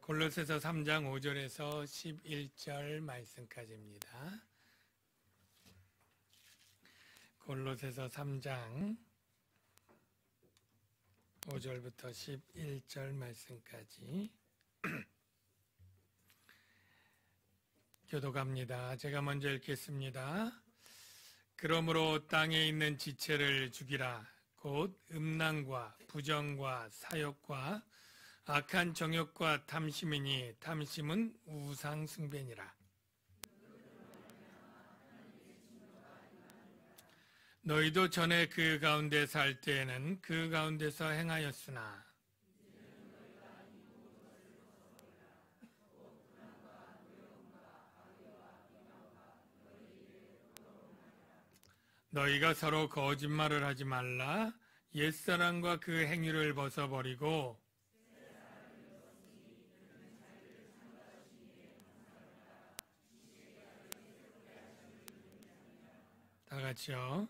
골로새서 3장 5절에서 11절 말씀까지입니다. 골로새서 3장 5절부터 11절 말씀까지 교독합니다. 제가 먼저 읽겠습니다. 그러므로 땅에 있는 지체를 죽이라. 곧 음란과 부정과 사욕과 악한 정욕과 탐심이니 탐심은 우상 숭배니라. 너희도 전에 그 가운데 살 때에는 그 가운데서 행하였으나 너희가 서로 거짓말을 하지 말라. 옛사람과 그 행위를 벗어버리고 다 같이요.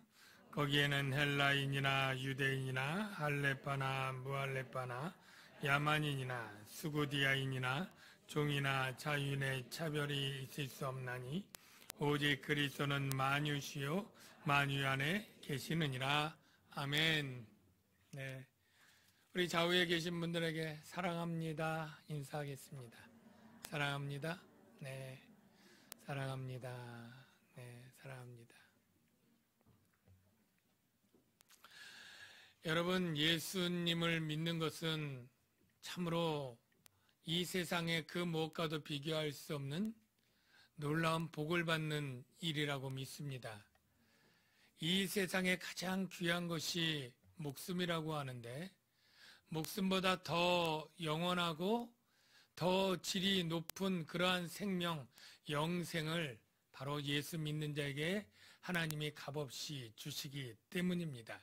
거기에는 헬라인이나 유대인이나 할레파나 무할레파나 야만인이나 수구디아인이나 종이나 자유인의 차별이 있을 수 없나니 오직 그리스도는 만유시요 만유 안에 계시느니라. 아멘. 네, 우리 좌우에 계신 분들에게 사랑합니다 인사하겠습니다. 사랑합니다. 네, 사랑합니다. 네, 사랑합니다. 여러분, 예수님을 믿는 것은 참으로 이 세상의 그 무엇과도 비교할 수 없는 놀라운 복을 받는 일이라고 믿습니다. 이 세상에 가장 귀한 것이 목숨이라고 하는데 목숨보다 더 영원하고 더 질이 높은 그러한 생명, 영생을 바로 예수 믿는 자에게 하나님이 값없이 주시기 때문입니다.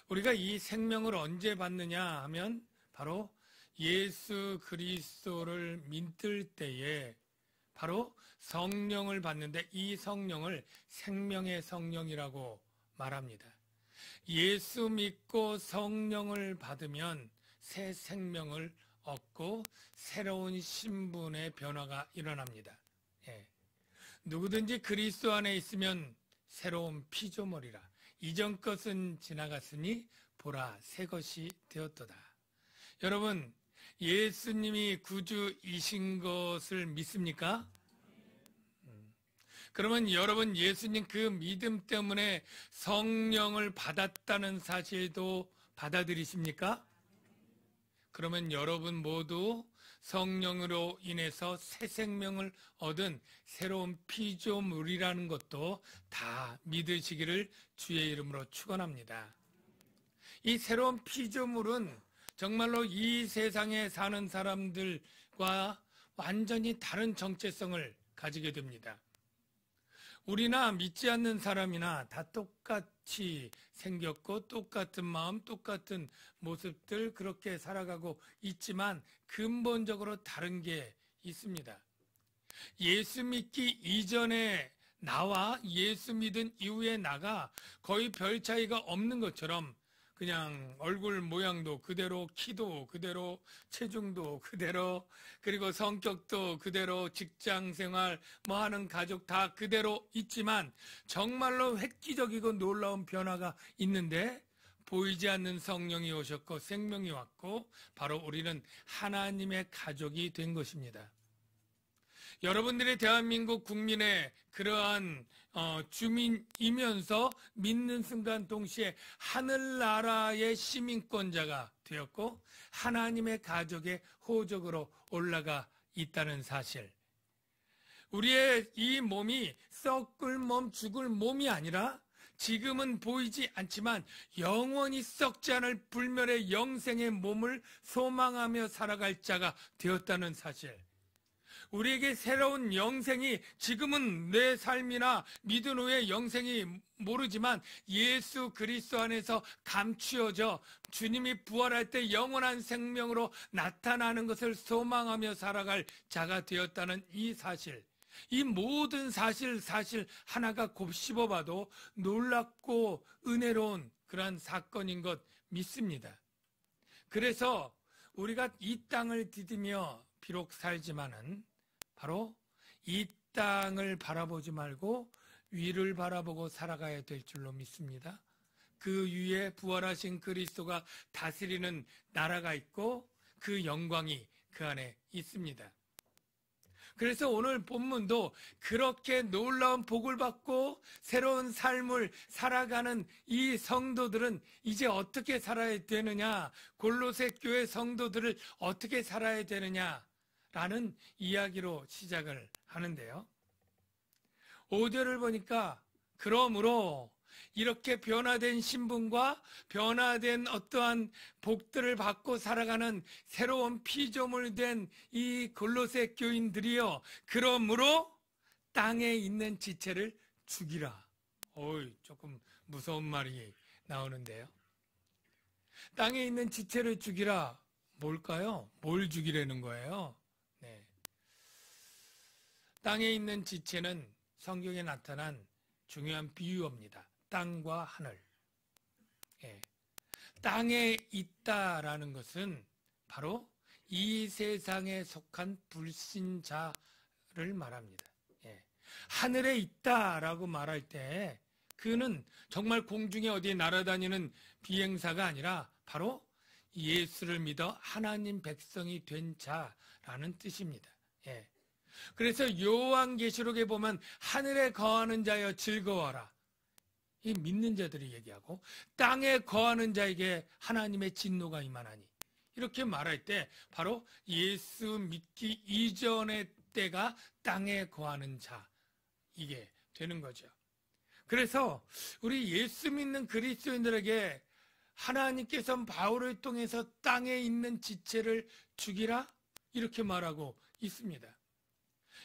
우리가 이 생명을 언제 받느냐 하면 바로 예수 그리스도를 믿을 때에 바로 성령을 받는데 이 성령을 생명의 성령이라고 말합니다. 예수 믿고 성령을 받으면 새 생명을 얻고 새로운 신분의 변화가 일어납니다. 예. 누구든지 그리스도 안에 있으면 새로운 피조물이라. 이전 것은 지나갔으니 보라 새 것이 되었도다. 여러분, 예수님이 구주이신 것을 믿습니까? 그러면 여러분 예수님 그 믿음 때문에 성령을 받았다는 사실도 받아들이십니까? 그러면 여러분 모두 성령으로 인해서 새 생명을 얻은 새로운 피조물이라는 것도 다 믿으시기를 주의 이름으로 축원합니다. 이 새로운 피조물은 정말로 이 세상에 사는 사람들과 완전히 다른 정체성을 가지게 됩니다. 우리나 믿지 않는 사람이나 다 똑같이 생겼고 똑같은 마음, 똑같은 모습들 그렇게 살아가고 있지만 근본적으로 다른 게 있습니다. 예수 믿기 이전에 나와 예수 믿은 이후에 나가 거의 별 차이가 없는 것처럼 그냥 얼굴 모양도 그대로, 키도 그대로, 체중도 그대로, 그리고 성격도 그대로, 직장생활, 뭐 하는 가족 다 그대로 있지만 정말로 획기적이고 놀라운 변화가 있는데 보이지 않는 성령이 오셨고 생명이 왔고 바로 우리는 하나님의 가족이 된 것입니다. 여러분들이 대한민국 국민의 그러한 주민이면서 믿는 순간 동시에 하늘나라의 시민권자가 되었고 하나님의 가족의 호적으로 올라가 있다는 사실. 우리의 이 몸이 썩을 몸, 죽을 몸이 아니라 지금은 보이지 않지만 영원히 썩지 않을 불멸의 영생의 몸을 소망하며 살아갈 자가 되었다는 사실. 우리에게 새로운 영생이 지금은 내 삶이나 믿은 후에 영생이 모르지만 예수 그리스도 안에서 감추어져 주님이 부활할 때 영원한 생명으로 나타나는 것을 소망하며 살아갈 자가 되었다는 이 사실. 이 모든 사실 하나가 곱씹어봐도 놀랍고 은혜로운 그러한 사건인 것 믿습니다. 그래서 우리가 이 땅을 디디며 비록 살지만은 바로 이 땅을 바라보지 말고 위를 바라보고 살아가야 될 줄로 믿습니다. 그 위에 부활하신 그리스도가 다스리는 나라가 있고 그 영광이 그 안에 있습니다. 그래서 오늘 본문도 그렇게 놀라운 복을 받고 새로운 삶을 살아가는 이 성도들은 이제 어떻게 살아야 되느냐, 골로새 교회 성도들을 어떻게 살아야 되느냐라는 이야기로 시작을 하는데요. 5절을 보니까 그러므로 이렇게 변화된 신분과 변화된 어떠한 복들을 받고 살아가는 새로운 피조물 된 이 골로새 교인들이요, 그러므로 땅에 있는 지체를 죽이라. 조금 무서운 말이 나오는데요. 땅에 있는 지체를 죽이라. 뭘까요? 뭘 죽이려는 거예요? 네. 땅에 있는 지체는 성경에 나타난 중요한 비유어입니다. 땅과 하늘. 땅에 있다라는 것은 바로 이 세상에 속한 불신자를 말합니다. 하늘에 있다라고 말할 때 그는 정말 공중에 어디에 날아다니는 비행사가 아니라 바로 예수를 믿어 하나님 백성이 된 자라는 뜻입니다. 그래서 요한계시록에 보면 하늘에 거하는 자여 즐거워라. 이 믿는 자들이 얘기하고 땅에 거하는 자에게 하나님의 진노가 임하나니 이렇게 말할 때 바로 예수 믿기 이전의 때가 땅에 거하는 자 이게 되는 거죠. 그래서 우리 예수 믿는 그리스도인들에게 하나님께서 바울을 통해서 땅에 있는 지체를 죽이라 이렇게 말하고 있습니다.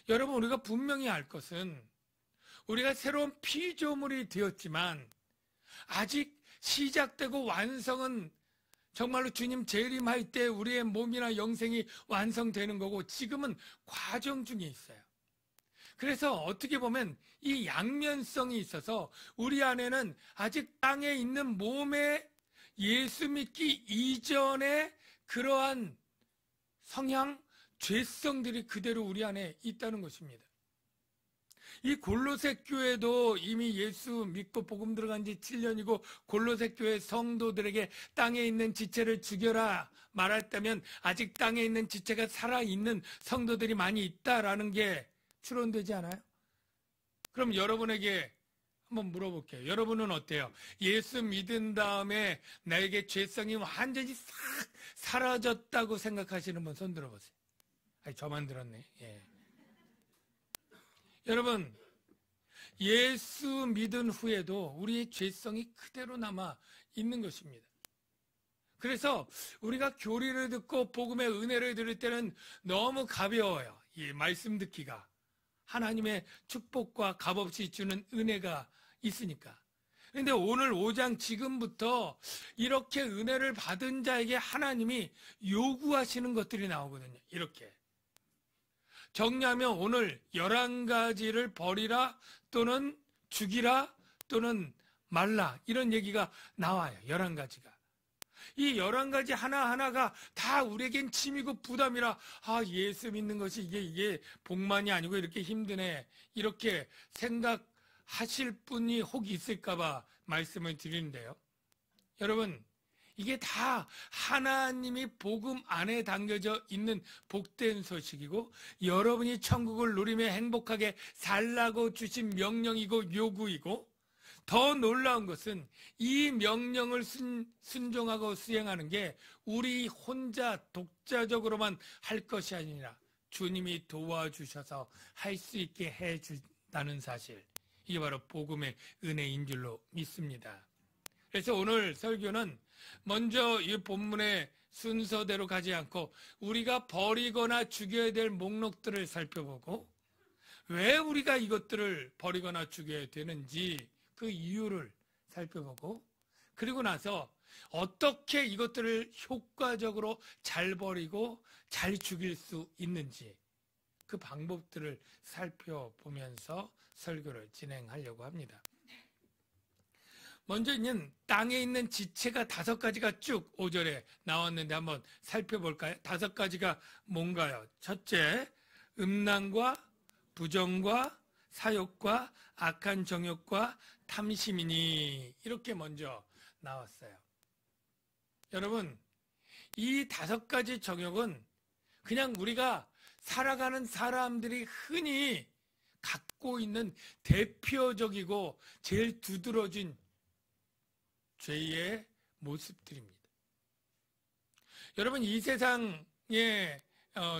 여러분, 우리가 분명히 알 것은 우리가 새로운 피조물이 되었지만 아직 시작되고 완성은 정말로 주님 재림할 때 우리의 몸이나 영생이 완성되는 거고 지금은 과정 중에 있어요. 그래서 어떻게 보면 이 양면성이 있어서 우리 안에는 아직 땅에 있는 몸에 예수 믿기 이전에 그러한 성향, 죄성들이 그대로 우리 안에 있다는 것입니다. 이 골로새 교회도 이미 예수 믿고 복음 들어간 지 7년이고 골로새 교회 성도들에게 땅에 있는 지체를 죽여라 말했다면 아직 땅에 있는 지체가 살아있는 성도들이 많이 있다라는 게 추론되지 않아요? 그럼 여러분에게 한번 물어볼게요. 여러분은 어때요? 예수 믿은 다음에 나에게 죄성이 완전히 싹 사라졌다고 생각하시는 분 손 들어보세요. 아니, 저만 들었네. 여러분, 예수 믿은 후에도 우리의 죄성이 그대로 남아 있는 것입니다. 그래서 우리가 교리를 듣고 복음의 은혜를 들을 때는 너무 가벼워요. 이 말씀 듣기가. 하나님의 축복과 값없이 주는 은혜가 있으니까. 그런데 오늘 5장 지금부터 이렇게 은혜를 받은 자에게 하나님이 요구하시는 것들이 나오거든요. 이렇게. 정리하면 오늘 11가지를 버리라 또는 죽이라 또는 말라 이런 얘기가 나와요. 11가지가. 이 11가지 하나하나가 다 우리에겐 짐이고 부담이라 예수 믿는 것이 이게 복만이 아니고 이렇게 힘드네 이렇게 생각하실 분이 혹 있을까 봐 말씀을 드리는데요. 여러분, 이게 다 하나님이 복음 안에 담겨져 있는 복된 소식이고 여러분이 천국을 누리며 행복하게 살라고 주신 명령이고 요구이고 더 놀라운 것은 이 명령을 순종하고 수행하는 게 우리 혼자 독자적으로만 할 것이 아니라 주님이 도와주셔서 할 수 있게 해준다는 사실, 이게 바로 복음의 은혜인 줄로 믿습니다. 그래서 오늘 설교는 먼저 이 본문의 순서대로 가지 않고 우리가 버리거나 죽여야 될 목록들을 살펴보고 왜 우리가 이것들을 버리거나 죽여야 되는지 그 이유를 살펴보고 그리고 나서 어떻게 이것들을 효과적으로 잘 버리고 잘 죽일 수 있는지 그 방법들을 살펴보면서 설교를 진행하려고 합니다. 먼저 있는 땅에 있는 지체가 5가지가 쭉 5절에 나왔는데 한번 살펴볼까요? 5가지가 뭔가요? 첫째, 음란과 부정과 사욕과 악한 정욕과 탐심이니, 이렇게 먼저 나왔어요. 여러분, 이 5가지 정욕은 그냥 우리가 살아가는 사람들이 흔히 갖고 있는 대표적이고 제일 두드러진 죄의 모습들입니다. 여러분, 이 세상의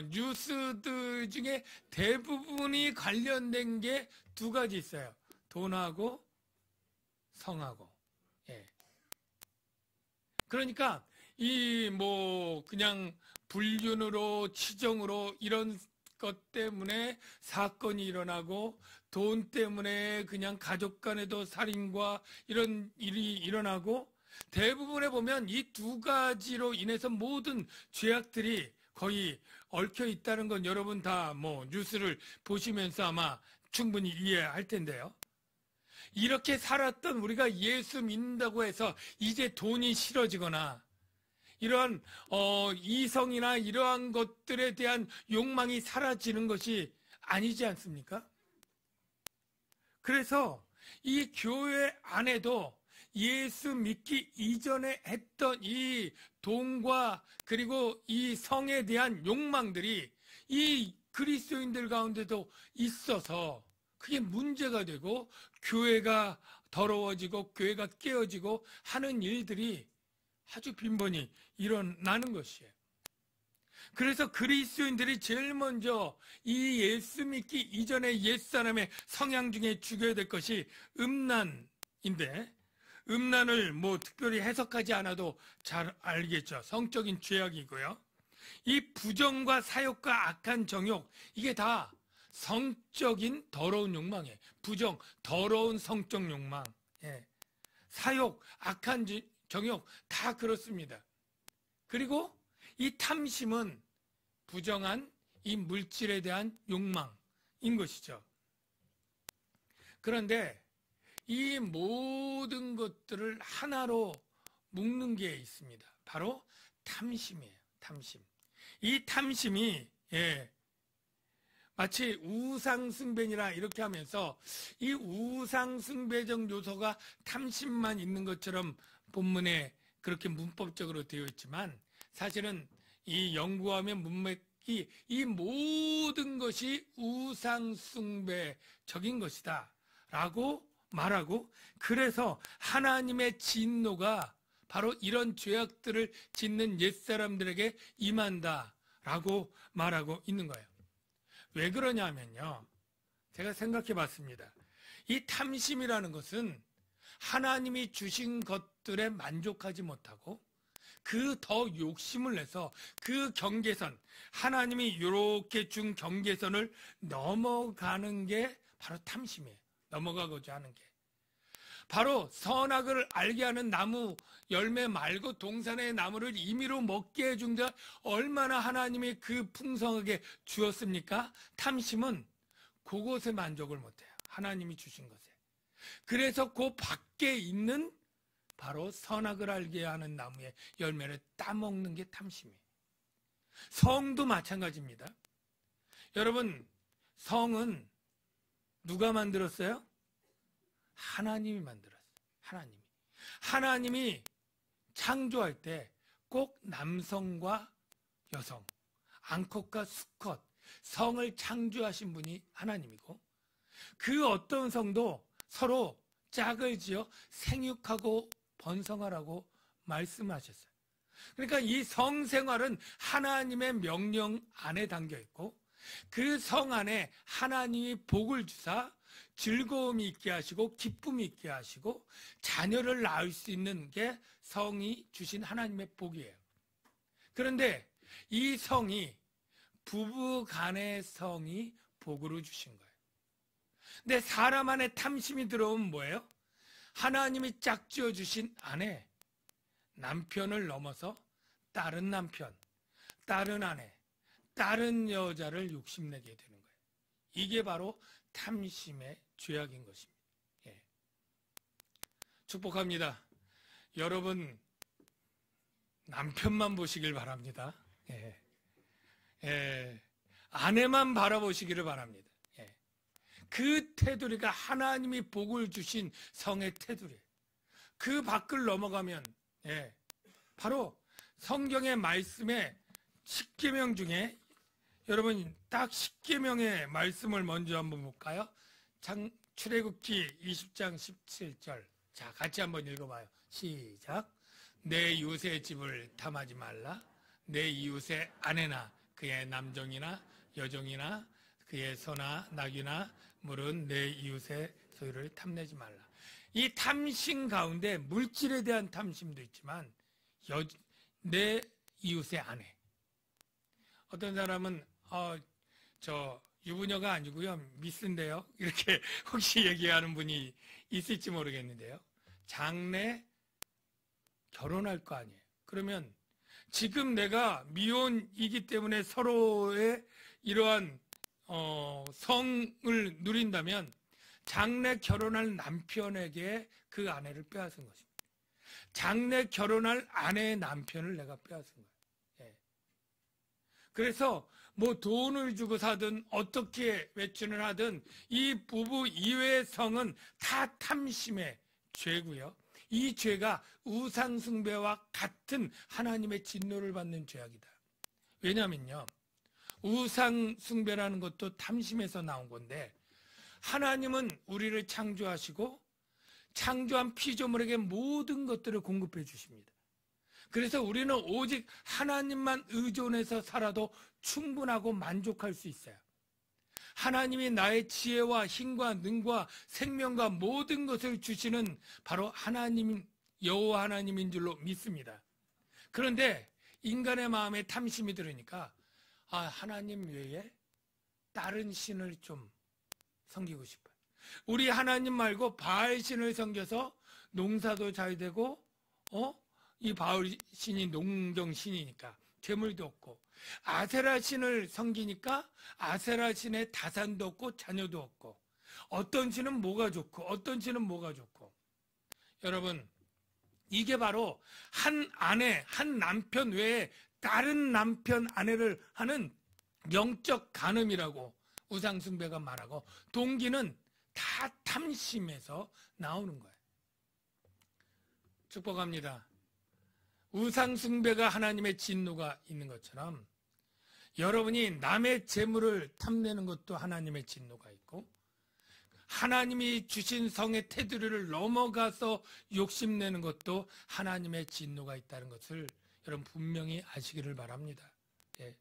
뉴스들 중에 대부분이 관련된 게 2가지 있어요. 돈하고 성하고. 예. 그러니까 그냥 불륜으로 치정으로 이런 것 때문에 사건이 일어나고, 돈 때문에 그냥 가족 간에도 살인과 이런 일이 일어나고, 대부분에 보면 이 2가지로 인해서 모든 죄악들이 거의 얽혀 있다는 건 여러분 다 뉴스를 보시면서 아마 충분히 이해할 텐데요. 이렇게 살았던 우리가 예수 믿는다고 해서 이제 돈이 싫어지거나 이러한 이성이나 이러한 것들에 대한 욕망이 사라지는 것이 아니지 않습니까? 그래서 이 교회 안에도 예수 믿기 이전에 했던 이 돈과 그리고 이 성에 대한 욕망들이 이 그리스도인들 가운데도 있어서 그게 문제가 되고, 교회가 더러워지고 교회가 깨어지고 하는 일들이 아주 빈번히 일어나는 것이에요. 그래서 그리스도인들이 제일 먼저 이 예수 믿기 이전에 옛사람의 성향 중에 죽여야 될 것이 음란인데, 음란을 특별히 해석하지 않아도 잘 알겠죠. 성적인 죄악이고요. 이 부정과 사욕과 악한 정욕, 이게 다 성적인 더러운 욕망이에요. 부정, 더러운 성적 욕망. 예. 사욕, 악한 정욕, 다 그렇습니다. 그리고 이 탐심은 부정한 이 물질에 대한 욕망인 것이죠. 그런데 이 모든 것들을 하나로 묶는 게 있습니다. 바로 탐심이에요. 탐심. 이 탐심이 마치 우상숭배니라 이렇게 하면서 이 우상숭배적 요소가 탐심만 있는 것처럼 본문에 그렇게 문법적으로 되어 있지만, 사실은 이 연구하면 문맥이 이 모든 것이 우상숭배적인 것이다 라고 말하고, 그래서 하나님의 진노가 바로 이런 죄악들을 짓는 옛사람들에게 임한다 라고 말하고 있는 거예요. 왜 그러냐면요, 제가 생각해 봤습니다. 이 탐심이라는 것은 하나님이 주신 것들에 만족하지 못하고 그 더 욕심을 내서 그 경계선, 하나님이 이렇게 준 경계선을 넘어가는 게 바로 탐심이에요. 넘어가고자 하는 게. 바로 선악을 알게 하는 나무 열매 말고 동산의 나무를 임의로 먹게 해준다. 얼마나 하나님이 그 풍성하게 주었습니까? 탐심은 그곳에 만족을 못해요. 하나님이 주신 것에. 그래서 그 밖에 있는 바로 선악을 알게 하는 나무의 열매를 따먹는 게 탐심이에요. 성도 마찬가지입니다. 여러분, 성은 누가 만들었어요? 하나님이 만들었어요. 하나님이 창조할 때 꼭 남성과 여성, 암컷과 수컷, 성을 창조하신 분이 하나님이고, 그 어떤 성도 서로 짝을 지어 생육하고 번성하라고 말씀하셨어요. 그러니까 이 성생활은 하나님의 명령 안에 담겨 있고, 그 성 안에 하나님이 복을 주사 즐거움이 있게 하시고 기쁨이 있게 하시고 자녀를 낳을 수 있는 게 성이 주신 하나님의 복이에요. 그런데 이 성이, 부부 간의 성이 복으로 주신 거예요. 근데 사람 안에 탐심이 들어오면 뭐예요? 하나님이 짝지어 주신 아내, 남편을 넘어서 다른 남편, 다른 아내, 다른 여자를 욕심내게 되는 거예요. 이게 바로 탐심의 죄악인 것입니다. 축복합니다. 여러분 남편만 보시길 바랍니다. 예. 예. 아내만 바라보시기를 바랍니다. 예. 그 테두리가 하나님이 복을 주신 성의 테두리. 그 밖을 넘어가면 예. 바로 성경의 말씀에 10계명 중에 여러분 딱 10계명의 말씀을 먼저 한번 볼까요? 출애굽기 20장 17절. 자, 같이 한번 읽어봐요. 시작. 내 이웃의 집을 탐하지 말라. 내 이웃의 아내나 그의 남종이나 여종이나 그의 소나 낙이나 물은 내 이웃의 소유를 탐내지 말라. 이 탐심 가운데 물질에 대한 탐심도 있지만 내 이웃의 아내. 어떤 사람은 저 유부녀가 아니고요 미스인데요 이렇게 혹시 얘기하는 분이 있을지 모르겠는데요. 장래 결혼할 거 아니에요. 그러면 지금 내가 미혼이기 때문에 서로의 이러한 성을 누린다면 장래 결혼할 남편에게 그 아내를 빼앗은 것입니다. 장래 결혼할 아내의 남편을 내가 빼앗은 거예요. 예. 그래서 뭐 돈을 주고 사든 어떻게 외출을 하든 이 부부 이외의 성은 다 탐심의 죄고요. 이 죄가 우상숭배와 같은 하나님의 진노를 받는 죄악이다. 왜냐면요. 우상숭배라는 것도 탐심에서 나온 건데 하나님은 우리를 창조하시고 창조한 피조물에게 모든 것들을 공급해 주십니다. 그래서 우리는 오직 하나님만 의존해서 살아도 충분하고 만족할 수 있어요. 하나님이 나의 지혜와 힘과 능과 생명과 모든 것을 주시는 바로 하나님, 여호와 하나님인 줄로 믿습니다. 그런데 인간의 마음에 탐심이 들으니까 하나님 외에 다른 신을 좀 섬기고 싶어요. 우리 하나님 말고 바알 신을 섬겨서 농사도 잘 되고 이 바알 신이 농경 신이니까 재물도 없고 아세라 신을 섬기니까 아세라 신의 다산도 없고 자녀도 없고 어떤 신은 뭐가 좋고 어떤 신은 뭐가 좋고 여러분 이게 바로 한 아내 한 남편 외에 다른 남편 아내를 하는 영적 간음이라고 우상숭배가 말하고 동기는 다 탐심에서 나오는 거예요. 축복합니다. 우상숭배가 하나님의 진노가 있는 것처럼 여러분이 남의 재물을 탐내는 것도 하나님의 진노가 있고 하나님이 주신 성의 테두리를 넘어가서 욕심내는 것도 하나님의 진노가 있다는 것을 여러분 분명히 아시기를 바랍니다. 예.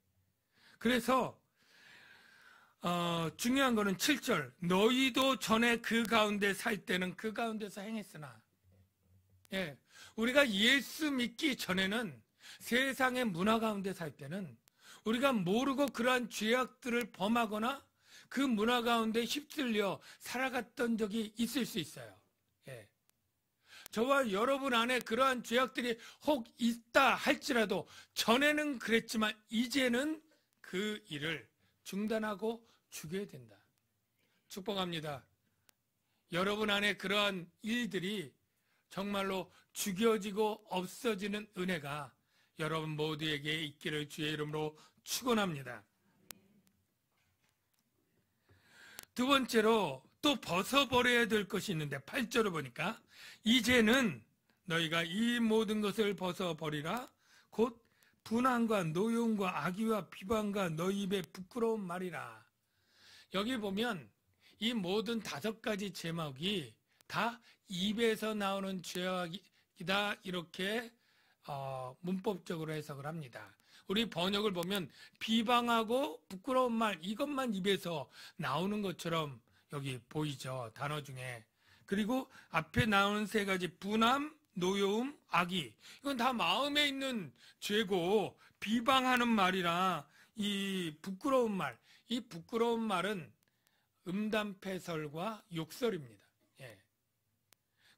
그래서 중요한 거는 7절 너희도 전에 그 가운데 살 때는 그 가운데서 행했으나 예. 우리가 예수 믿기 전에는 세상의 문화 가운데 살 때는 우리가 모르고 그러한 죄악들을 범하거나 그 문화 가운데 휩쓸려 살아갔던 적이 있을 수 있어요. 예. 저와 여러분 안에 그러한 죄악들이 혹 있다 할지라도 전에는 그랬지만 이제는 그 일을 중단하고 죽여야 된다. 축복합니다. 여러분 안에 그러한 일들이 정말로 죽여지고 없어지는 은혜가 여러분 모두에게 있기를 주의 이름으로 축원합니다. 두 번째로 또 벗어버려야 될 것이 있는데 8절을 보니까 이제는 너희가 이 모든 것을 벗어버리라 곧 분한과 노여움과 악의와 비방과 너희 입의 부끄러운 말이라. 여기 보면 이 모든 5가지 제목이 다 입에서 나오는 죄악이다 이렇게 문법적으로 해석을 합니다. 우리 번역을 보면 비방하고 부끄러운 말 이것만 입에서 나오는 것처럼 여기 보이죠. 단어 중에. 그리고 앞에 나오는 3가지 분함, 노여움, 악의 이건 다 마음에 있는 죄고 비방하는 말이라 이 부끄러운 말 이 부끄러운 말은 음담패설과 욕설입니다. 예.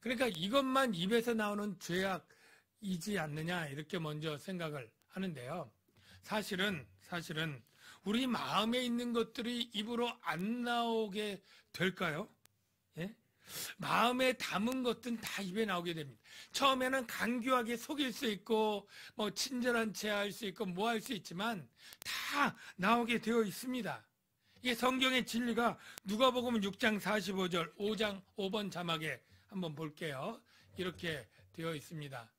그러니까 이것만 입에서 나오는 죄악이지 않느냐 이렇게 먼저 생각을 하는데요. 사실은 우리 마음에 있는 것들이 입으로 안 나오게 될까요? 예? 마음에 담은 것들은 다 입에 나오게 됩니다. 처음에는 간교하게 속일 수 있고 뭐 친절한 체 할 수 있고 뭐 할 수 있지만 다 나오게 되어 있습니다. 이게 성경의 진리가 누가복음 6장 45절 5장 5번 자막에 한번 볼게요. 이렇게 되어 있습니다.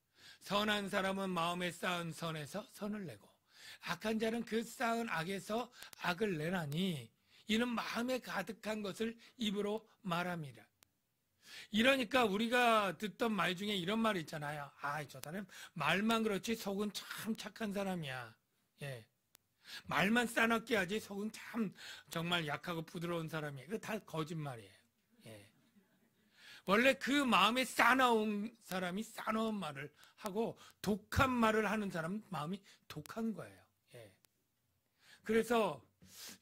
선한 사람은 마음에 쌓은 선에서 선을 내고 악한 자는 그 쌓은 악에서 악을 내나니 이는 마음에 가득한 것을 입으로 말합니다. 이러니까 우리가 듣던 말 중에 이런 말이 있잖아요. 아, 저 사람 말만 그렇지 속은 참 착한 사람이야. 예. 말만 싸납게 하지 속은 참 정말 약하고 부드러운 사람이에요. 그거 다 거짓말이에요. 예. 원래 그 마음에 싸나운 사람이 싸나운 말을 하고 독한 말을 하는 사람은 마음이 독한 거예요. 예. 그래서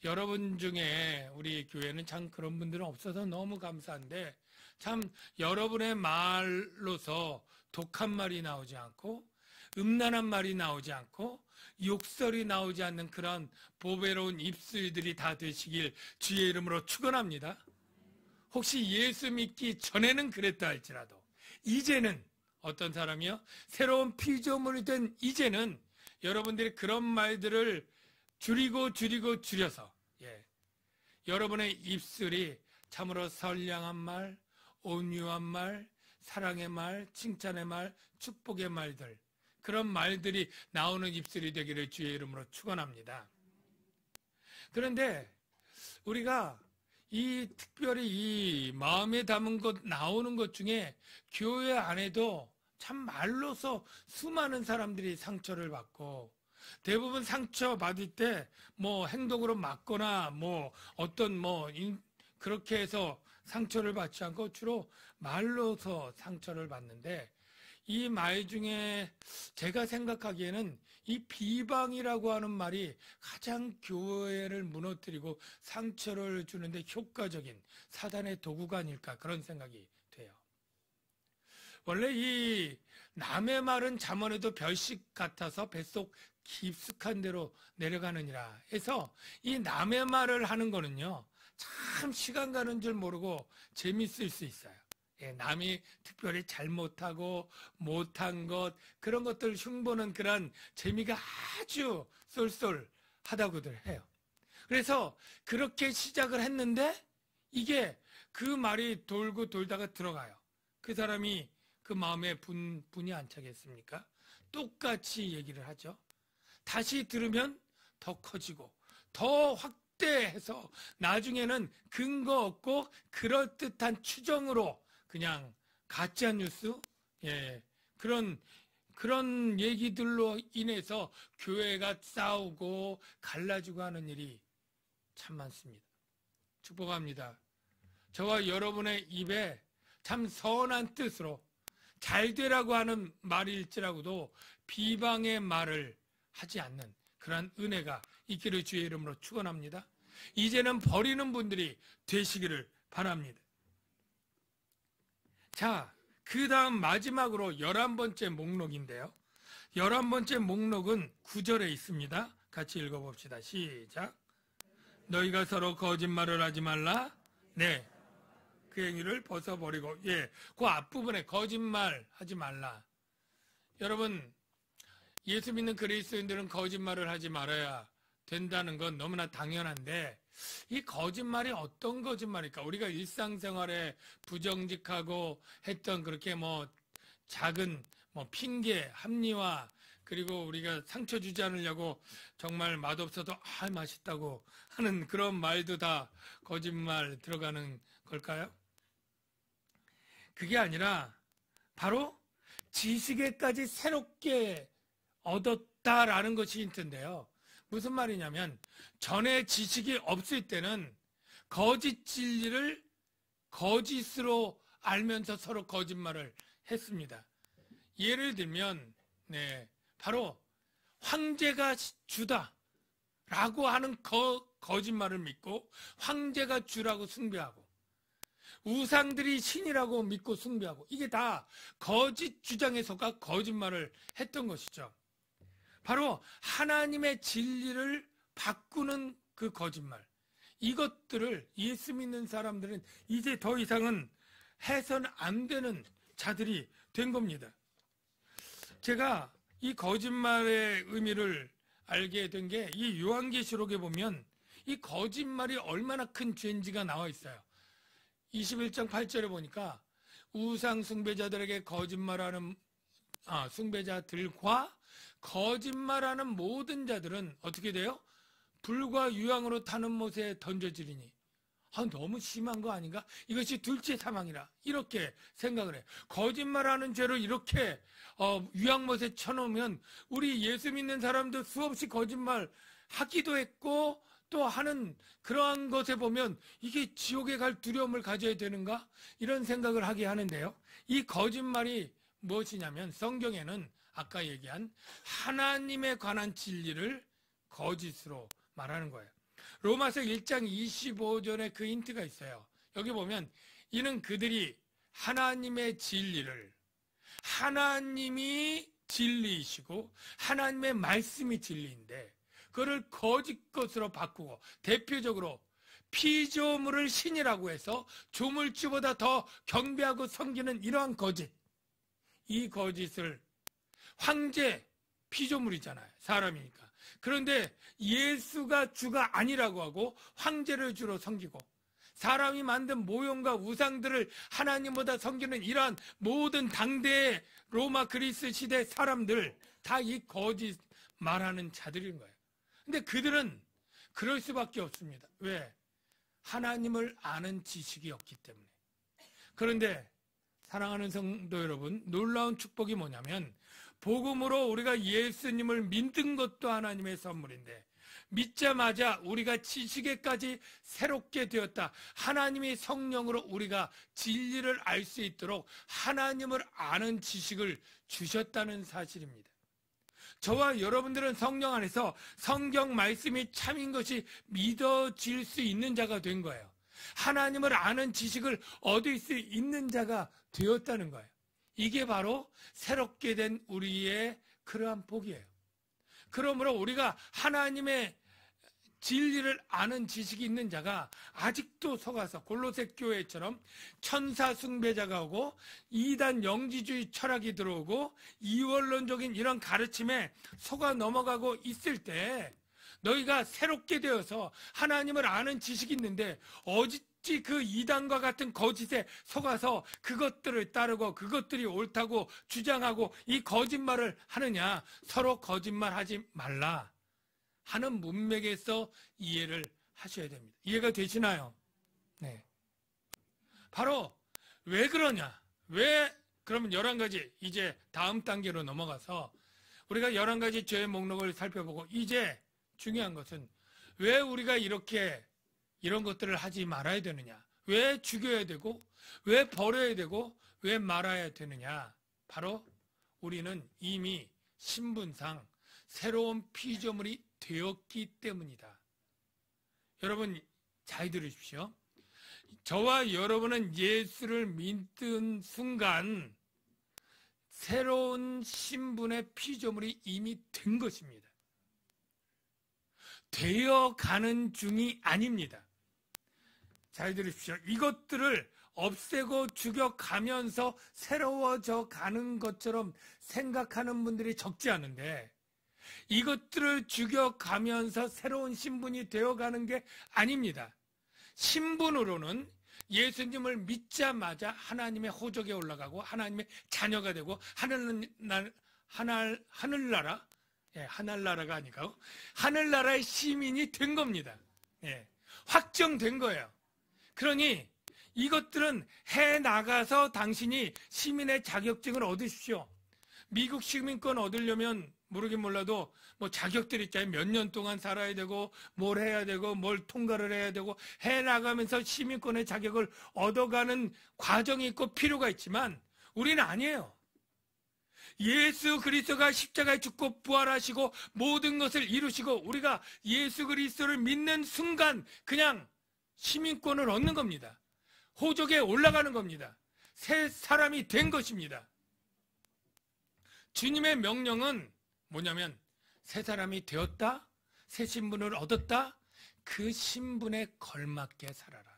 여러분 중에 우리 교회는 참 그런 분들은 없어서 너무 감사한데 참 여러분의 말로서 독한 말이 나오지 않고 음란한 말이 나오지 않고 욕설이 나오지 않는 그런 보배로운 입술들이 다 되시길 주의 이름으로 축원합니다. 혹시 예수 믿기 전에는 그랬다 할지라도 이제는 어떤 사람이요? 새로운 피조물이 된 이제는 여러분들이 그런 말들을 줄여서 여러분의 입술이 참으로 선량한 말, 온유한 말, 사랑의 말, 칭찬의 말, 축복의 말들 그런 말들이 나오는 입술이 되기를 주의 이름으로 축원합니다. 그런데 우리가 특별히 이 마음에 담은 것 나오는 것 중에 교회 안에도 참 말로서 수많은 사람들이 상처를 받고 대부분 상처 받을 때 뭐 행동으로 맞거나 뭐 어떤 그렇게 해서 상처를 받지 않고 주로 말로서 상처를 받는데 이 말 중에 제가 생각하기에는 이 비방이라고 하는 말이 가장 교회를 무너뜨리고 상처를 주는데 효과적인 사단의 도구가 아닐까 그런 생각이 돼요. 원래 이 남의 말은 잠언에도 별식 같아서 뱃속 깊숙한 데로 내려가느니라 해서 이 남의 말을 하는 거는요 참 시간 가는 줄 모르고 재밌을 수 있어요. 남이 특별히 잘못하고 못한 것 그런 것들 흉보는 그런 재미가 아주 쏠쏠하다고들 해요. 그래서 그렇게 시작을 했는데 이게 그 말이 돌고 돌다가 들어가요. 그 사람이 그 마음에 분이 안 차겠습니까? 똑같이 얘기를 하죠. 다시 들으면 더 커지고 더 확대해서 나중에는 근거 없고 그럴듯한 추정으로 그냥 가짜 뉴스 그런 얘기들로 인해서 교회가 싸우고 갈라지고 하는 일이 참 많습니다. 축복합니다. 저와 여러분의 입에 참 선한 뜻으로 잘 되라고 하는 말일지라고도 비방의 말을 하지 않는 그러한 은혜가 있기를 주의 이름으로 축원합니다. 이제는 버리는 분들이 되시기를 바랍니다. 자, 그 다음 마지막으로 11번째 목록인데요. 11번째 목록은 9절에 있습니다. 같이 읽어봅시다. 시작. 너희가 서로 거짓말을 하지 말라. 네. 그 행위를 벗어버리고 그 앞부분에 거짓말 하지 말라. 여러분 예수 믿는 그리스도인들은 거짓말을 하지 말아야 된다는 건 너무나 당연한데 이 거짓말이 어떤 거짓말일까? 우리가 일상생활에 부정직하고 했던 그렇게 작은 핑계, 합리화 그리고 우리가 상처 주지 않으려고 정말 맛없어도 맛있다고 하는 그런 말도 다 거짓말 들어가는 걸까요? 그게 아니라 바로 지식에까지 새롭게 얻었다라는 것이 힌트인데요. 무슨 말이냐면 전에 지식이 없을 때는 거짓 진리를 거짓으로 알면서 서로 거짓말을 했습니다. 예를 들면 바로 황제가 주다라고 하는 거짓말을 믿고 황제가 주라고 숭배하고 우상들이 신이라고 믿고 숭배하고 이게 다 거짓 주장에 속아 거짓말을 했던 것이죠. 바로 하나님의 진리를 바꾸는 그 거짓말 이것들을 예수 믿는 사람들은 이제 더 이상은 해서는 안 되는 자들이 된 겁니다. 제가 이 거짓말의 의미를 알게 된 게 이 요한계시록에 보면 이 거짓말이 얼마나 큰 죄인지가 나와 있어요. 21장 8절에 보니까 우상 숭배자들에게 거짓말하는 숭배자들과 거짓말하는 모든 자들은 어떻게 돼요? 불과 유황으로 타는 못에 던져지리니. 너무 심한 거 아닌가? 이것이 둘째 사망이라 이렇게 생각을 해요. 거짓말하는 죄로 이렇게 유황못에 쳐놓으면 우리 예수 믿는 사람도 수없이 거짓말 하기도 했고 또 하는 그러한 것에 보면 이게 지옥에 갈 두려움을 가져야 되는가? 이런 생각을 하게 하는데요. 이 거짓말이 무엇이냐면 성경에는 아까 얘기한 하나님에 관한 진리를 거짓으로 말하는 거예요. 로마서 1장 25절에 그 힌트가 있어요. 여기 보면 이는 그들이 하나님의 진리를 하나님이 진리이시고 하나님의 말씀이 진리인데 그거를 거짓 것으로 바꾸고 대표적으로 피조물을 신이라고 해서 조물주보다 더 경배하고 섬기는 이러한 거짓, 이 거짓을 황제 피조물이잖아요. 사람이니까. 그런데 예수가 주가 아니라고 하고 황제를 주로 섬기고 사람이 만든 모형과 우상들을 하나님보다 섬기는 이러한 모든 당대의 로마 그리스 시대 사람들 다 이 거짓 말하는 자들인 거예요. 근데 그들은 그럴 수밖에 없습니다. 왜? 하나님을 아는 지식이 없기 때문에. 그런데 사랑하는 성도 여러분, 놀라운 축복이 뭐냐면 복음으로 우리가 예수님을 믿는 것도 하나님의 선물인데 믿자마자 우리가 지식에까지 새롭게 되었다. 하나님이 성령으로 우리가 진리를 알 수 있도록 하나님을 아는 지식을 주셨다는 사실입니다. 저와 여러분들은 성령 안에서 성경 말씀이 참인 것이 믿어질 수 있는 자가 된 거예요. 하나님을 아는 지식을 얻을 수 있는 자가 되었다는 거예요. 이게 바로 새롭게 된 우리의 그러한 복이에요. 그러므로 우리가 하나님의 진리를 아는 지식이 있는 자가 아직도 속아서 골로새 교회처럼 천사 숭배자가 오고 이단 영지주의 철학이 들어오고 이원론적인 이런 가르침에 속아 넘어가고 있을 때 너희가 새롭게 되어서 하나님을 아는 지식이 있는데 어찌 그 이단과 같은 거짓에 속아서 그것들을 따르고 그것들이 옳다고 주장하고 이 거짓말을 하느냐. 서로 거짓말하지 말라 하는 문맥에서 이해를 하셔야 됩니다. 이해가 되시나요? 네. 바로 왜 그러냐? 왜 그러면 11가지 이제 다음 단계로 넘어가서 우리가 11가지 죄의 목록을 살펴보고 이제 중요한 것은 왜 우리가 이렇게 이런 것들을 하지 말아야 되느냐? 왜 죽여야 되고 왜 버려야 되고 왜 말아야 되느냐? 바로 우리는 이미 신분상 새로운 피조물이 되었기 때문이다. 여러분 잘 들으십시오. 저와 여러분은 예수를 믿는 순간 새로운 신분의 피조물이 이미 된 것입니다. 되어가는 중이 아닙니다. 잘 들으십시오. 이것들을 없애고 죽여가면서 새로워져 가는 것처럼 생각하는 분들이 적지 않은데 이것들을 죽여가면서 새로운 신분이 되어가는 게 아닙니다. 신분으로는 예수님을 믿자마자 하나님의 호적에 올라가고 하나님의 자녀가 되고 하늘나라 하늘나라가 아니고 하늘나라의 시민이 된 겁니다. 확정된 거예요. 그러니 이것들은 해나가서 당신이 시민의 자격증을 얻으십시오. 미국 시민권 얻으려면 모르긴 몰라도 뭐 자격들이 있잖아요. 몇 년 동안 살아야 되고 뭘 해야 되고 뭘 통과를 해야 되고 해나가면서 시민권의 자격을 얻어가는 과정이 있고 필요가 있지만 우리는 아니에요. 예수 그리스도가 십자가에 죽고 부활하시고 모든 것을 이루시고 우리가 예수 그리스도를 믿는 순간 그냥 시민권을 얻는 겁니다. 호적에 올라가는 겁니다. 새 사람이 된 것입니다. 주님의 명령은 뭐냐면 새 사람이 되었다, 새 신분을 얻었다, 그 신분에 걸맞게 살아라.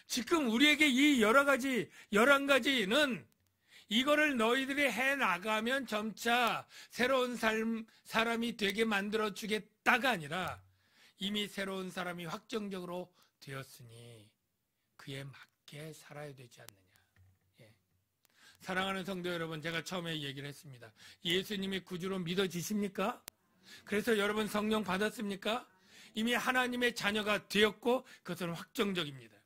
지금 우리에게 이 여러 가지, 11가지는 이거를 너희들이 해 나가면 점차 새로운 사람이 되게 만들어 주겠다가 아니라 이미 새로운 사람이 확정적으로 되었으니 그에 맞게 살아야 되지 않느냐. 예. 사랑하는 성도 여러분, 제가 처음에 얘기를 했습니다. 예수님이 구주로 믿어지십니까? 그래서 여러분 성령 받았습니까? 이미 하나님의 자녀가 되었고 그것은 확정적입니다.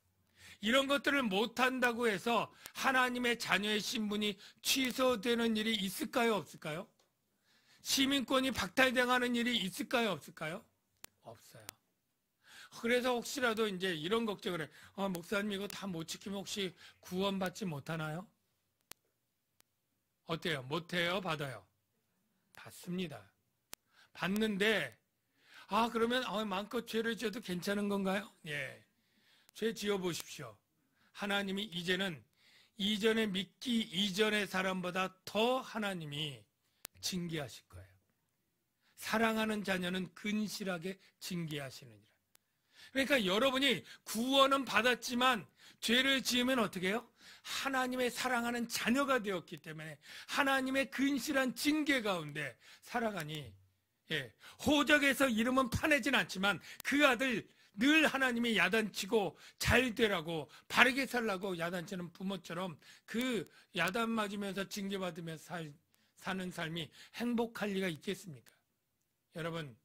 이런 것들을 못한다고 해서 하나님의 자녀의 신분이 취소되는 일이 있을까요? 없을까요? 시민권이 박탈당하는 일이 있을까요? 없을까요? 없어요. 그래서 혹시라도 이제 이런 걱정을 해. 목사님 이거 다 못 지키면 혹시 구원받지 못하나요? 어때요? 못해요? 받아요? 받습니다. 받는데 그러면 마음껏 죄를 지어도 괜찮은 건가요? 예. 죄 지어 보십시오. 하나님이 이제는 이전에 믿기 이전의 사람보다 더 하나님이 징계하실 거예요. 사랑하는 자녀는 근실하게 징계하시느니라. 그러니까 여러분이 구원은 받았지만 죄를 지으면 어떻게 해요? 하나님의 사랑하는 자녀가 되었기 때문에 하나님의 근실한 징계 가운데 살아가니 호적에서 이름은 파내진 않지만 그 아들 늘 하나님이 야단치고 잘 되라고 바르게 살라고 야단치는 부모처럼 그 야단 맞으면서 징계받으면서 사는 삶이 행복할 리가 있겠습니까? 여러분,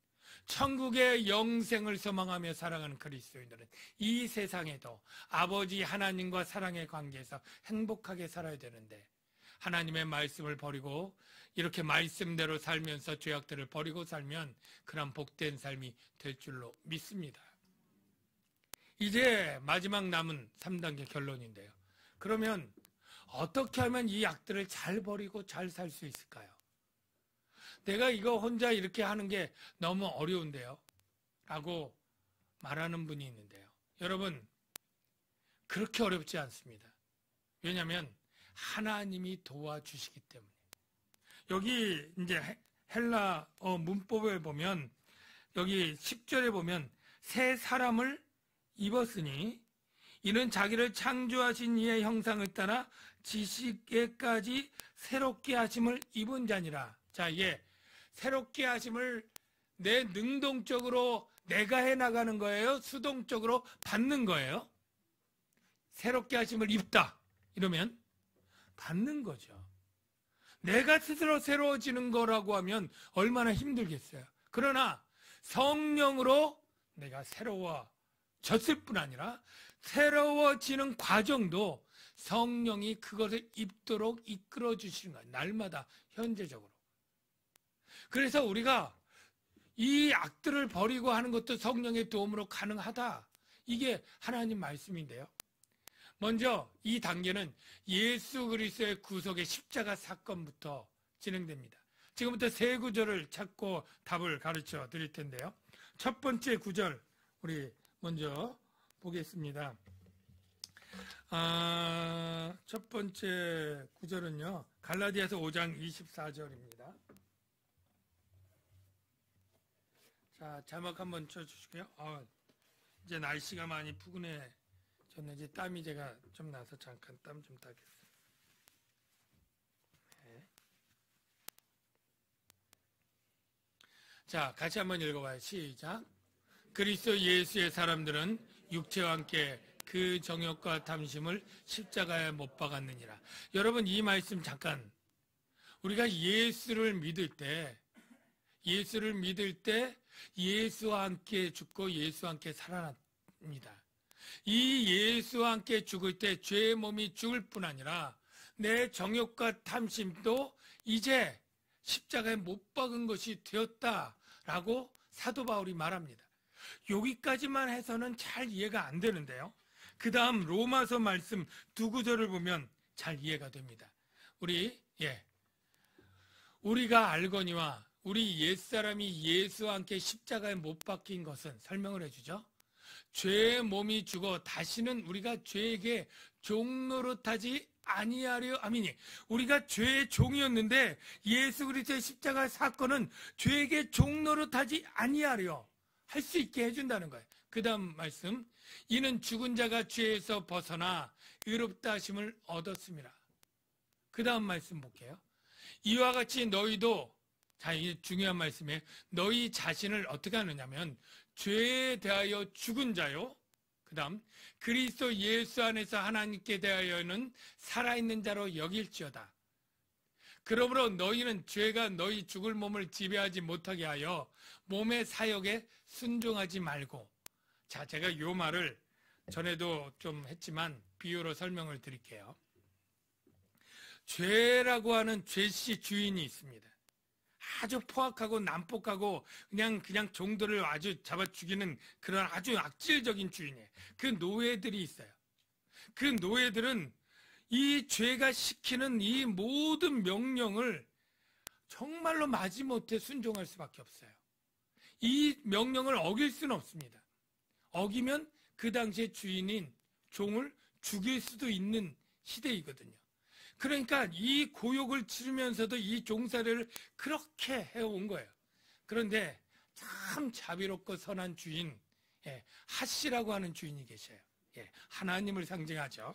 천국의 영생을 소망하며 살아가는 그리스도인들은 이 세상에도 아버지 하나님과 사랑의 관계에서 행복하게 살아야 되는데 하나님의 말씀을 버리고 이렇게 말씀대로 살면서 죄악들을 버리고 살면 그런 복된 삶이 될 줄로 믿습니다. 이제 마지막 남은 3단계 결론인데요. 그러면 어떻게 하면 이 악들을 잘 버리고 잘 살 수 있을까요? 내가 이거 혼자 이렇게 하는 게 너무 어려운데요. 라고 말하는 분이 있는데요. 여러분, 그렇게 어렵지 않습니다. 왜냐하면 하나님이 도와주시기 때문에. 여기 이제 헬라 문법에 보면 여기 10절에 보면 새 사람을 입었으니 이는 자기를 창조하신 이의 형상을 따라 지식에까지 새롭게 하심을 입은 자니라. 자, 이게 새롭게 하심을 내 능동적으로 내가 해나가는 거예요? 수동적으로 받는 거예요? 새롭게 하심을 입다. 이러면 받는 거죠. 내가 스스로 새로워지는 거라고 하면 얼마나 힘들겠어요. 그러나 성령으로 내가 새로워졌을 뿐 아니라 새로워지는 과정도 성령이 그것을 입도록 이끌어 주시는 거예요. 날마다 현재적으로. 그래서 우리가 이 악들을 버리고 하는 것도 성령의 도움으로 가능하다. 이게 하나님 말씀인데요. 먼저 이 단계는 예수 그리스도의 구속의 십자가 사건부터 진행됩니다. 지금부터 세 구절을 찾고 답을 가르쳐 드릴 텐데요. 첫 번째 구절 우리 먼저 보겠습니다. 첫 번째 구절은요. 갈라디아서 5장 24절입니다. 자, 자막 한번 쳐주시고요. 이제 날씨가 많이 푸근해졌는지 땀이 제가 좀 나서 잠깐 땀 좀 따겠습니다. 네. 자, 같이 한번 읽어봐요. 시작. 그리스도 예수의 사람들은 육체와 함께 그 정욕과 탐심을 십자가에 못 박았느니라. 여러분, 이 말씀 잠깐. 우리가 예수를 믿을 때 예수와 함께 죽고 예수와 함께 살아납니다. 이 예수와 함께 죽을 때 죄의 몸이 죽을 뿐 아니라 내 정욕과 탐심도 이제 십자가에 못 박은 것이 되었다라고 사도 바울이 말합니다. 여기까지만 해서는 잘 이해가 안 되는데요. 그 다음 로마서 말씀 두 구절을 보면 잘 이해가 됩니다. 우리가 알거니와 우리 옛사람이 예수와 함께 십자가에 못 박힌 것은 설명을 해주죠. 죄의 몸이 죽어 다시는 우리가 죄에게 종노릇하지 아니하려 아미니. 우리가 죄의 종이었는데 예수 그리스도의 십자가 사건은 죄에게 종노릇하지 아니하려 할 수 있게 해준다는 거예요. 그 다음 말씀, 이는 죽은 자가 죄에서 벗어나 의롭다 하심을 얻었습니다. 그 다음 말씀 볼게요. 이와 같이 너희도, 자, 이게 중요한 말씀이에요. 너희 자신을 어떻게 하느냐면 죄에 대하여 죽은 자요. 그 다음, 그리스도 예수 안에서 하나님께 대하여는 살아있는 자로 여길지어다. 그러므로 너희는 죄가 너희 죽을 몸을 지배하지 못하게 하여 몸의 사역에 순종하지 말고. 자, 제가 이 말을 전에도 좀 했지만 비유로 설명을 드릴게요. 죄라고 하는 죄씨 주인이 있습니다. 아주 포악하고 난폭하고 그냥 종들을 아주 잡아 죽이는 그런 아주 악질적인 주인이에요. 그 노예들이 있어요. 그 노예들은 이 죄가 시키는 이 모든 명령을 정말로 마지못해 순종할 수밖에 없어요. 이 명령을 어길 수는 없습니다. 어기면 그 당시에 주인인 종을 죽일 수도 있는 시대이거든요. 그러니까 이 고욕을 치르면서도 이 종살이를 그렇게 해온 거예요. 그런데 참 자비롭고 선한 주인, 핫시라고 하는 주인이 계셔요. 하나님을 상징하죠.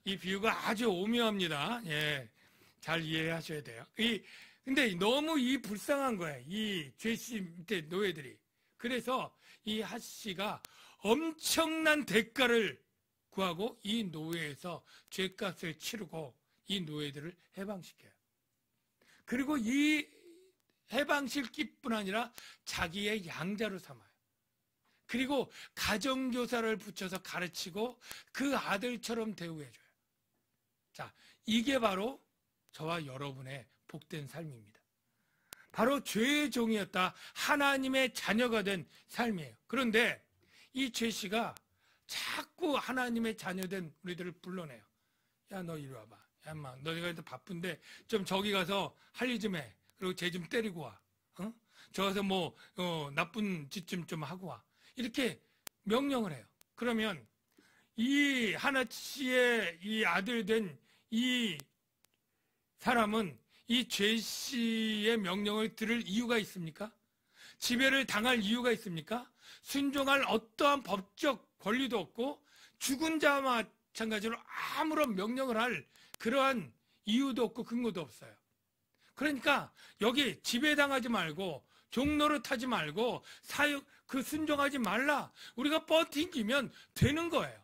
이 비유가 아주 오묘합니다. 잘 이해하셔야 돼요. 근데 너무 이 불쌍한 거예요. 이 죄씨 밑에 노예들이. 그래서 이 핫시가 엄청난 대가를 구하고 이 노예에서 죄값을 치르고 이 노예들을 해방시켜요. 그리고 이 해방시킬뿐 아니라 자기의 양자로 삼아요. 그리고 가정교사를 붙여서 가르치고 그 아들처럼 대우해줘요. 자, 이게 바로 저와 여러분의 복된 삶입니다. 바로 죄의 종이었다 하나님의 자녀가 된 삶이에요. 그런데 이 죄씨가 자꾸 하나님의 자녀된 우리들을 불러내요. 야, 너 이리 와봐. 야, 인마, 너희가 바쁜데 좀 저기 가서 할 일 좀 해. 그리고 쟤 좀 때리고 와. 저 가서 나쁜 짓 좀 하고 와. 이렇게 명령을 해요. 그러면 이 하나씨의 이 아들 된 이 사람은 이 죄씨의 명령을 들을 이유가 있습니까? 지배를 당할 이유가 있습니까? 순종할 어떠한 법적 권리도 없고 죽은 자와 마찬가지로 아무런 명령을 할 그러한 이유도 없고 근거도 없어요. 그러니까 여기 지배당하지 말고 종노릇하지 말고 사역 순종하지 말라. 우리가 버팅기면 되는 거예요.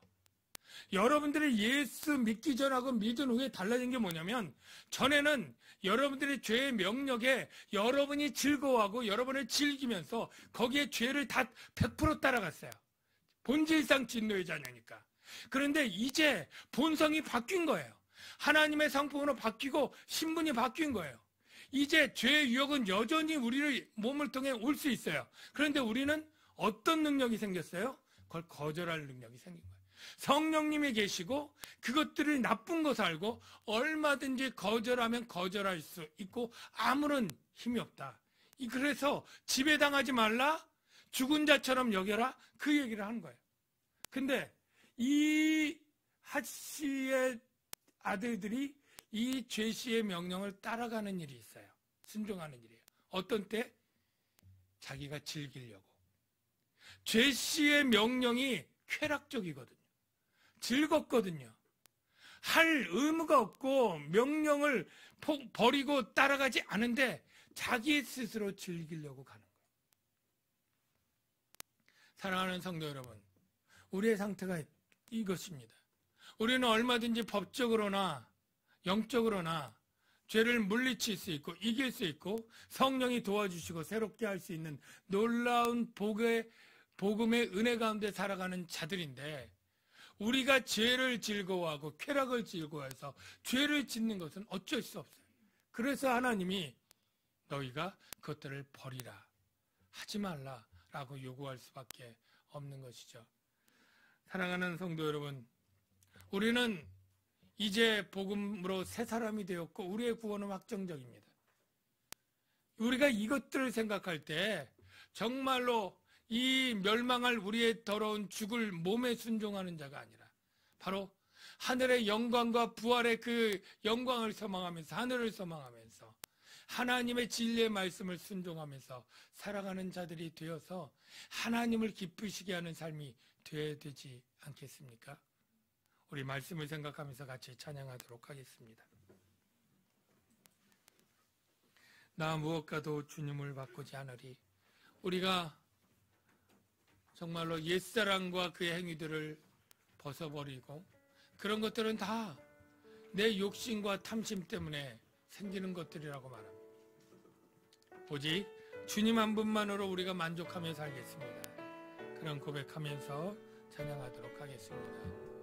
여러분들이 예수 믿기 전하고 믿은 후에 달라진 게 뭐냐면 전에는 여러분들의 죄의 명령에 여러분이 즐거워하고 여러분을 즐기면서 거기에 죄를 다 100% 따라갔어요. 본질상 진노의 자녀니까. 그런데 이제 본성이 바뀐 거예요. 하나님의 성품으로 바뀌고 신분이 바뀐 거예요. 이제 죄의 유혹은 여전히 우리를 몸을 통해 올 수 있어요. 그런데 우리는 어떤 능력이 생겼어요? 그걸 거절할 능력이 생긴 거예요. 성령님이 계시고 그것들을 나쁜 것을 알고 얼마든지 거절하면 거절할 수 있고 아무런 힘이 없다. 그래서 지배당하지 말라, 죽은 자처럼 여겨라, 그 얘기를 하는 거예요. 근데 이 핫씨의 아들들이 이 죄씨의 명령을 따라가는 일이 있어요. 순종하는 일이에요. 어떤 때? 자기가 즐기려고. 죄씨의 명령이 쾌락적이거든요. 즐겁거든요. 할 의무가 없고 명령을 버리고 따라가지 않은데 자기 스스로 즐기려고 가는 거예요. 사랑하는 성도 여러분, 우리의 상태가 이것입니다. 우리는 얼마든지 법적으로나 영적으로나 죄를 물리칠 수 있고 이길 수 있고 성령이 도와주시고 새롭게 할 수 있는 놀라운 복음의 은혜 가운데 살아가는 자들인데 우리가 죄를 즐거워하고 쾌락을 즐거워해서 죄를 짓는 것은 어쩔 수 없어요. 그래서 하나님이 너희가 그것들을 버리라, 하지 말라라고 요구할 수밖에 없는 것이죠. 사랑하는 성도 여러분, 우리는 이제 복음으로 새 사람이 되었고 우리의 구원은 확정적입니다. 우리가 이것들을 생각할 때 정말로 이 멸망할 우리의 더러운 죽을 몸에 순종하는 자가 아니라 바로 하늘의 영광과 부활의 그 영광을 소망하면서 하늘을 소망하면서 하나님의 진리의 말씀을 순종하면서 살아가는 자들이 되어서 하나님을 기쁘시게 하는 삶이 되어야 되지 않겠습니까? 우리 말씀을 생각하면서 같이 찬양하도록 하겠습니다. 나 무엇과도 주님을 바꾸지 않으리. 우리가 정말로 옛사랑과 그의 행위들을 벗어버리고 그런 것들은 다 내 욕심과 탐심 때문에 생기는 것들이라고 말합니다. 오직 주님 한 분만으로 우리가 만족하며 살겠습니다. 그런 고백하면서 찬양하도록 하겠습니다.